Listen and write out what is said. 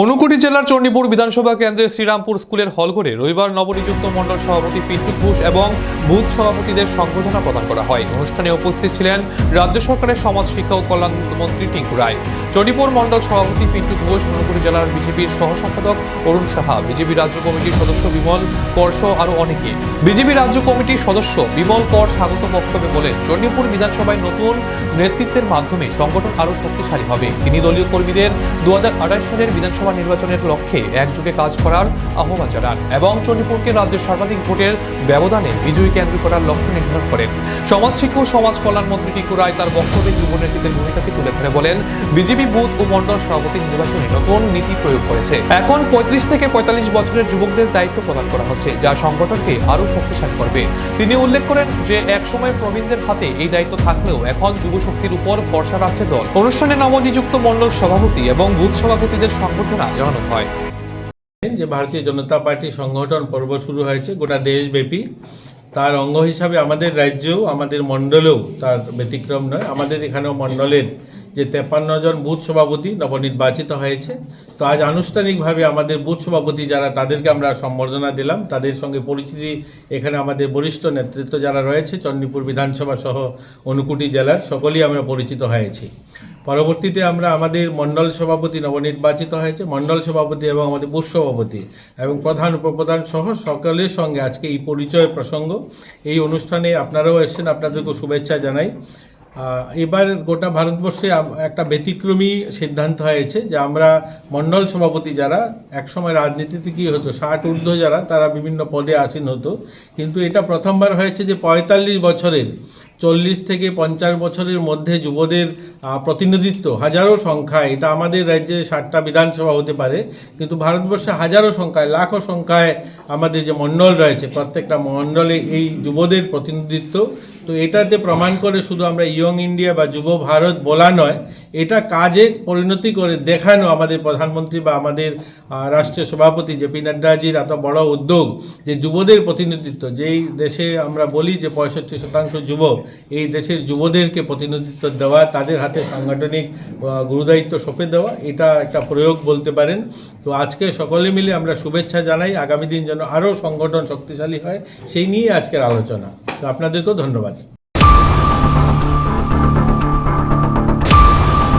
ঊনকোটি জেলার চণ্ডীপুর বিধানসভা কেন্দ্রের শ্রীরামপুর স্কুলের হলঘরে রবিবার নবনিযুক্ত মণ্ডল সভাপতি পিন্টু ঘোষ এবং বুথ সভাপতিদের সংবর্ধনা প্রদান করা হয়। অনুষ্ঠানে উপস্থিত ছিলেন রাজ্য সরকারের সমাজ শিক্ষা ও কল্যাণ মন্ত্রী টিঙ্কু রায়, চণ্ডীপুর মণ্ডল সভাপতি পিন্টু ঘোষ, ঊনকোটি জেলার বিজেপির সহ সম্পাদক অরুণ সাহা, বিজেপি রাজ্য কমিটির সদস্য বিমল কর সহ আরও অনেকে। বিজেপি রাজ্য কমিটির সদস্য বিমল কর স্বাগত বক্তব্যে বলেন, চণ্ডীপুর বিধানসভায় নতুন নেতৃত্বের মাধ্যমে সংগঠন আরও শক্তিশালী হবে। তিনি দলীয় কর্মীদের 2028 সালের বিধানসভা নির্বাচনের লক্ষ্যে একযোগে কাজ করার আহ্বান জানান এবং চণ্ডীপুরকে রাজ্যের সর্বাধিক ভোটের ব্যবধানে বিজয়ী কেন্দ্র করার লক্ষ্য নির্ধারণ করেন। সমাজ শিক্ষা ও সমাজ কল্যাণ মন্ত্রী টিঙ্কু রায় তার বক্তব্যে যুব নেতৃত্বের ভূমিকাকে তুলে ধরে বলেন, বিজেপি বুথ ও মণ্ডল সভাপতি নির্বাচনে নতুন নীতি প্রয়োগ করেছে। এখন 35 থেকে 45 বছরের যুবকদের দায়িত্ব প্রদান করা হচ্ছে, যা সংগঠনকে আরও শক্তিশালী করবে। তিনি উল্লেখ করেন যে একসময় প্রবীণদের হাতে এই দায়িত্ব থাকলেও এখন যুব শক্তির উপর ভরসা রাখছে দল। অনুষ্ঠানে নবনিযুক্ত মণ্ডল সভাপতি এবং বুথ সভাপতিদের সংবর্ধনা জানানো হয়। যে ভারতীয় জনতা পার্টি সংগঠন পর্ব শুরু হয়েছে গোটা দেশব্যাপী, তার অঙ্গ হিসাবে আমাদের রাজ্যেও আমাদের মণ্ডলেও তার ব্যতিক্রম নয়। আমাদের এখানেও মণ্ডলের যে 53 জন বুথ সভাপতি নবনির্বাচিত হয়েছে, তো আজ আনুষ্ঠানিকভাবে আমাদের বুথ সভাপতি যারা, তাদেরকে আমরা সম্বর্ধনা দিলাম। তাদের সঙ্গে পরিচিতি এখানে আমাদের বরিষ্ঠ নেতৃত্ব যারা রয়েছে চণ্ডীপুর বিধানসভা সহ ঊনকোটি জেলার সকলেই আমরা পরিচিত হয়েছি। পরবর্তীতে আমরা আমাদের মণ্ডল সভাপতি নবনির্বাচিত হয়েছে, মণ্ডল সভাপতি এবং আমাদের বুথ সভাপতি এবং প্রধান উপপ্রধান সহ সকলের সঙ্গে আজকে এই পরিচয় প্রসঙ্গ। এই অনুষ্ঠানে আপনারাও এসেছেন, আপনাদেরকে শুভেচ্ছা জানাই। এবার গোটা ভারতবর্ষে একটা ব্যতিক্রমী সিদ্ধান্ত হয়েছে যে আমরা মণ্ডল সভাপতি যারা, একসময় রাজনীতিতে কী হতো 60 ঊর্ধ্ব যারা, তারা বিভিন্ন পদে আসীন হতো, কিন্তু এটা প্রথমবার হয়েছে যে 45 বছরের 40 থেকে 50 বছরের মধ্যে যুবদের প্রতিনিধিত্ব হাজারো সংখ্যায়। এটা আমাদের রাজ্যে 60টা বিধানসভা হতে পারে, কিন্তু ভারতবর্ষে হাজারো সংখ্যায়, লাখো সংখ্যায় আমাদের যে মণ্ডল রয়েছে, প্রত্যেকটা মণ্ডলে এই যুবদের প্রতিনিধিত্ব। তো এটাতে প্রমাণ করে শুধু আমরা ইয়ং ইন্ডিয়া বা যুব ভারত বলা নয়, এটা কাজে পরিণতি করে দেখানো আমাদের প্রধানমন্ত্রী বা আমাদের রাষ্ট্রীয় সভাপতি জেপি নাড্ডাজির এত বড় উদ্যোগ যে যুবদের প্রতিনিধিত্ব। যেই দেশে আমরা বলি যে 65% যুবক, এই দেশের যুবদেরকে প্রতিনিধিত্ব দেওয়া, তাদের হাতে সাংগঠনিক গুরুদায়িত্ব সঁপে দেওয়া, এটা একটা প্রয়োগ বলতে পারেন। তো আজকে সকলে মিলে আমরা শুভেচ্ছা জানাই, আগামী দিন যেন আরও সংগঠন শক্তিশালী হয়, সেই নিয়ে আজকের আলোচনা। তো আপনাদেরকেও ধন্যবাদ।